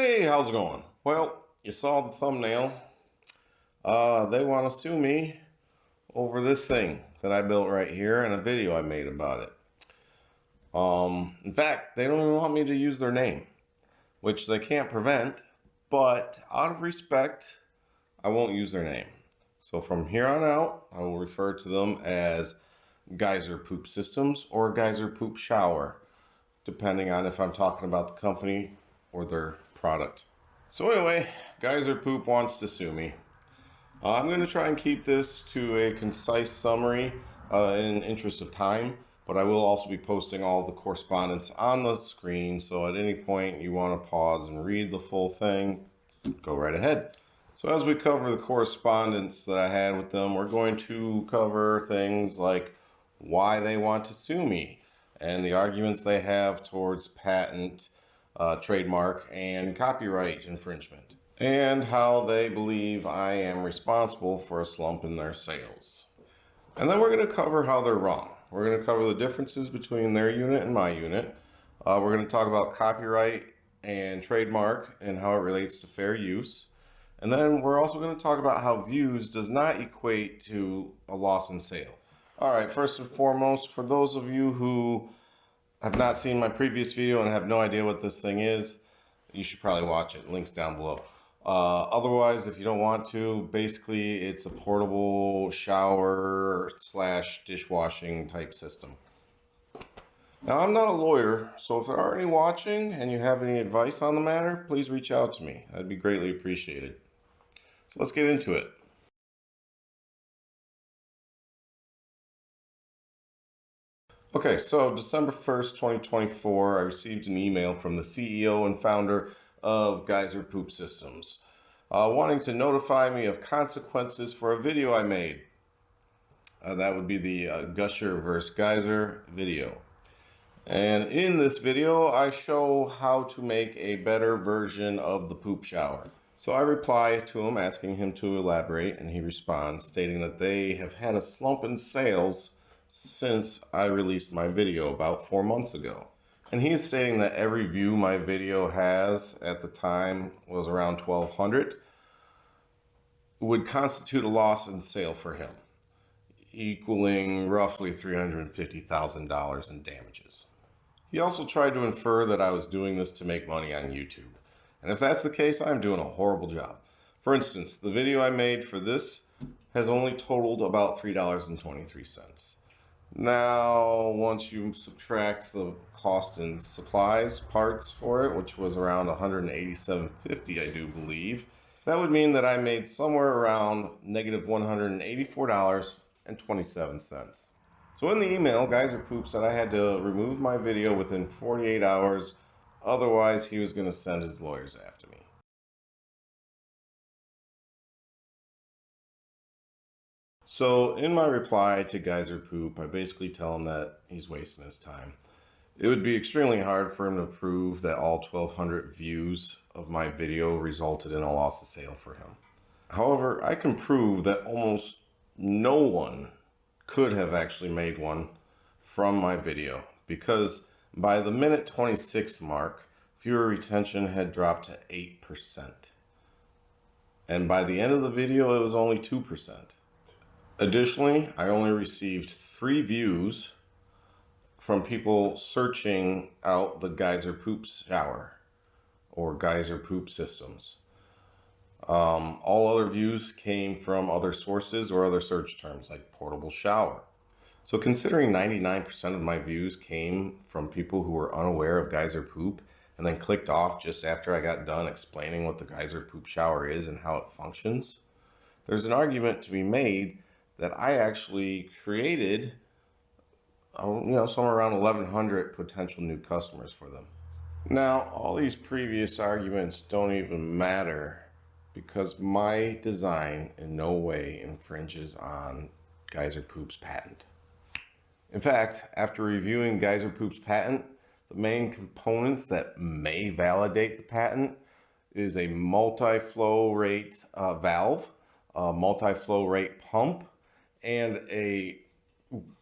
Hey, how's it going? Well, you saw the thumbnail. They want to sue me over this thing that I built right here and a video I made about it. In fact, they don't even want me to use their name, which they can't prevent, but out of respect, I won't use their name. So from here on out, I will refer to them as Geyser Poop Systems or Geyser Poop Shower, depending on if I'm talking about the company or their product. So anyway, Geyser Poop wants to sue me. I'm going to try and keep this to a concise summary in interest of time, but I will also be posting all the correspondence on the screen, so at any point you want to pause and read the full thing, go right ahead. So as we cover the correspondence that I had with them, we're going to cover things like why they want to sue me and the arguments they have towards patent, trademark, and copyright infringement, and how they believe I am responsible for a slump in their sales. And then we're going to cover how they're wrong. We're going to cover the differences between their unit and my unit. We're going to talk about copyright and trademark and how it relates to fair use. And then we're also going to talk about how views does not equate to a loss in sale. All right, first and foremost, for those of you who have not seen my previous video and have no idea what this thing is, you should probably watch it. Links down below. Otherwise, if you don't want to, basically it's a portable shower / dishwashing type system. Now, I'm not a lawyer, so if there are any watching and you have any advice on the matter, please reach out to me. That'd be greatly appreciated. So let's get into it. Okay, so December 1st, 2024, I received an email from the CEO and founder of Geyser Poop Systems, wanting to notify me of consequences for a video I made. That would be the Gusher versus Geyser video. And in this video, I show how to make a better version of the poop shower. So I reply to him asking him to elaborate, and he responds stating that they have had a slump in sales since I released my video about 4 months ago. And he's stating that every view my video has at the time was around 1,200 would constitute a loss in sale for him, equaling roughly $350,000 in damages. He also tried to infer that I was doing this to make money on YouTube. And if that's the case, I'm doing a horrible job. For instance, the video I made for this has only totaled about $3.23. Now, once you subtract the cost in supplies, parts for it, which was around $187.50, I do believe, that would mean that I made somewhere around negative $184.27. So in the email, Geyser Poop said I had to remove my video within 48 hours, otherwise he was going to send his lawyers after me. So in my reply to Geyser Poop, I basically tell him that he's wasting his time. It would be extremely hard for him to prove that all 1,200 views of my video resulted in a loss of sale for him. However, I can prove that almost no one could have actually made one from my video, because by the minute 26 mark, viewer retention had dropped to 8%. And by the end of the video, it was only 2%. Additionally, I only received 3 views from people searching out the Geyser Poop Shower or Geyser Poop Systems. All other views came from other sources or other search terms like portable shower. So considering 99% of my views came from people who were unaware of Geyser Poop and then clicked off just after I got done explaining what the Geyser Poop Shower is and how it functions, there's an argument to be made that I actually created, somewhere around 1,100 potential new customers for them. Now, all these previous arguments don't even matter because my design in no way infringes on Geyser Poop's patent. In fact, after reviewing Geyser Poop's patent, the main components that may validate the patent is a multi-flow rate valve, a multi-flow rate pump, and a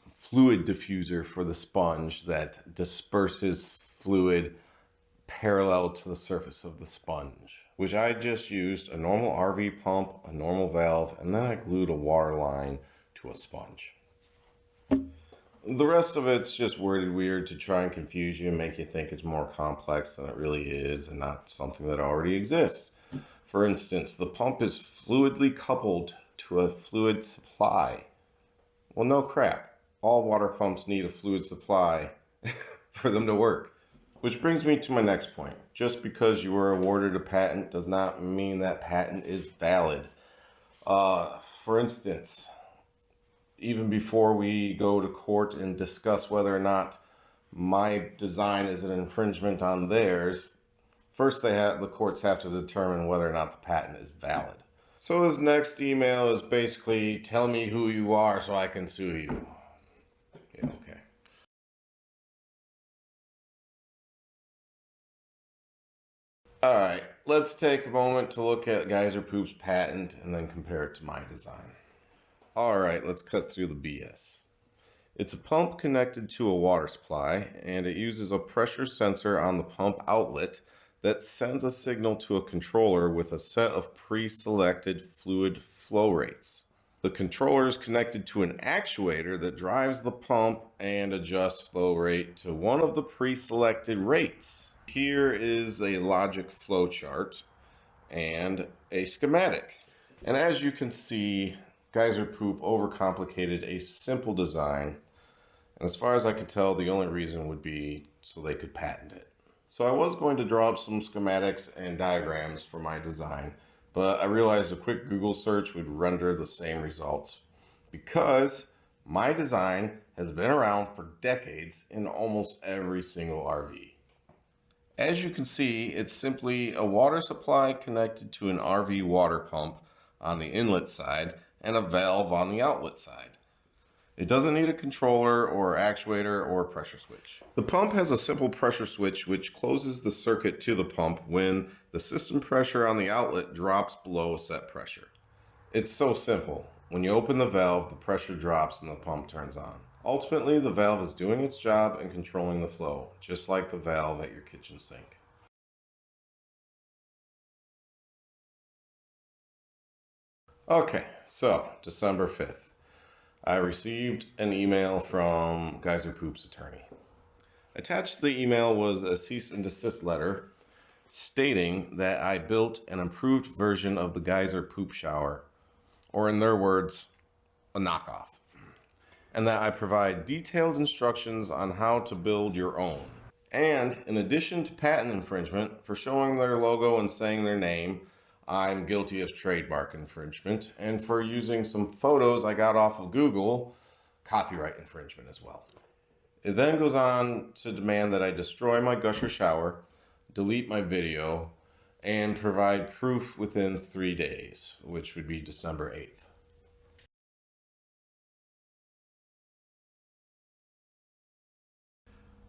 fluid diffuser for the sponge that disperses fluid parallel to the surface of the sponge, which I just used a normal RV pump, a normal valve, and then I glued a water line to a sponge. The rest of it's just worded weird to try and confuse you and make you think it's more complex than it really is and not something that already exists. For instance, the pump is fluidly coupled to a fluid supply. Well, no crap. All water pumps need a fluid supply for them to work. Which brings me to my next point. Just because you were awarded a patent does not mean that patent is valid. For instance, even before we go to court and discuss whether or not my design is an infringement on theirs, first the courts have to determine whether or not the patent is valid. So his next email is basically, tell me who you are so I can sue you. Yeah, okay. Alright, let's take a moment to look at Geyser Poop's patent and then compare it to my design. Alright, let's cut through the BS. It's a pump connected to a water supply, and it uses a pressure sensor on the pump outlet that sends a signal to a controller with a set of pre-selected fluid flow rates. The controller is connected to an actuator that drives the pump and adjusts flow rate to one of the pre-selected rates. Here is a logic flow chart and a schematic. And as you can see, Geyser Poop overcomplicated a simple design. And as far as I could tell, the only reason would be so they could patent it. So I was going to draw up some schematics and diagrams for my design, but I realized a quick Google search would render the same results because my design has been around for decades in almost every single RV. As you can see, it's simply a water supply connected to an RV water pump on the inlet side and a valve on the outlet side. It doesn't need a controller or actuator or pressure switch. The pump has a simple pressure switch which closes the circuit to the pump when the system pressure on the outlet drops below a set pressure. It's so simple. When you open the valve, the pressure drops and the pump turns on. Ultimately, the valve is doing its job and controlling the flow, just like the valve at your kitchen sink. Okay, so December 5th. I received an email from Geyser Poop's attorney. Attached to the email was a cease and desist letter stating that I built an improved version of the Geyser Poop shower, or in their words, a knockoff, and that I provide detailed instructions on how to build your own. And in addition to patent infringement for showing their logo and saying their name, I'm guilty of trademark infringement, and for using some photos I got off of Google, copyright infringement as well. It then goes on to demand that I destroy my gusher shower, delete my video, and provide proof within 3 days, which would be December 8th.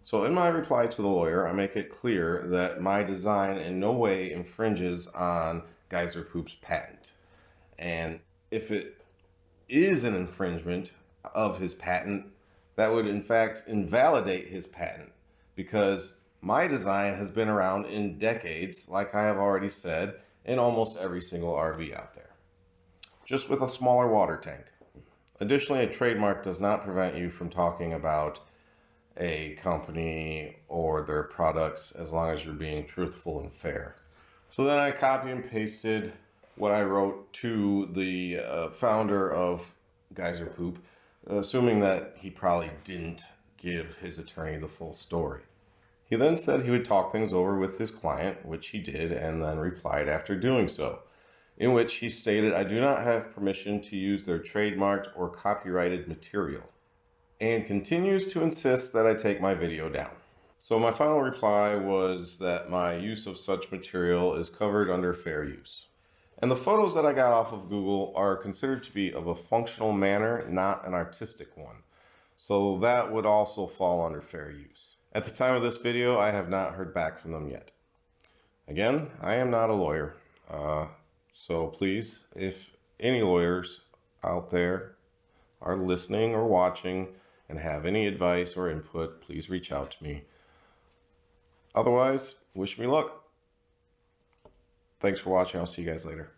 So in my reply to the lawyer, I make it clear that my design in no way infringes on Geyser Poop's patent. And if it is an infringement of his patent, that would in fact invalidate his patent because my design has been around in decades, like I have already said, in almost every single RV out there, just with a smaller water tank. Additionally, a trademark does not prevent you from talking about a company or their products as long as you're being truthful and fair. So then I copy and pasted what I wrote to the founder of Geyser Poop, assuming that he probably didn't give his attorney the full story. He then said he would talk things over with his client, which he did, and then replied after doing so, in which he stated, I do not have permission to use their trademarked or copyrighted material, and continues to insist that I take my video down. So my final reply was that my use of such material is covered under fair use. And the photos that I got off of Google are considered to be of a functional manner, not an artistic one. So that would also fall under fair use. At the time of this video, I have not heard back from them yet. Again, I am not a lawyer. So please, if any lawyers out there are listening or watching and have any advice or input, please reach out to me. Otherwise, wish me luck. Thanks for watching. I'll see you guys later.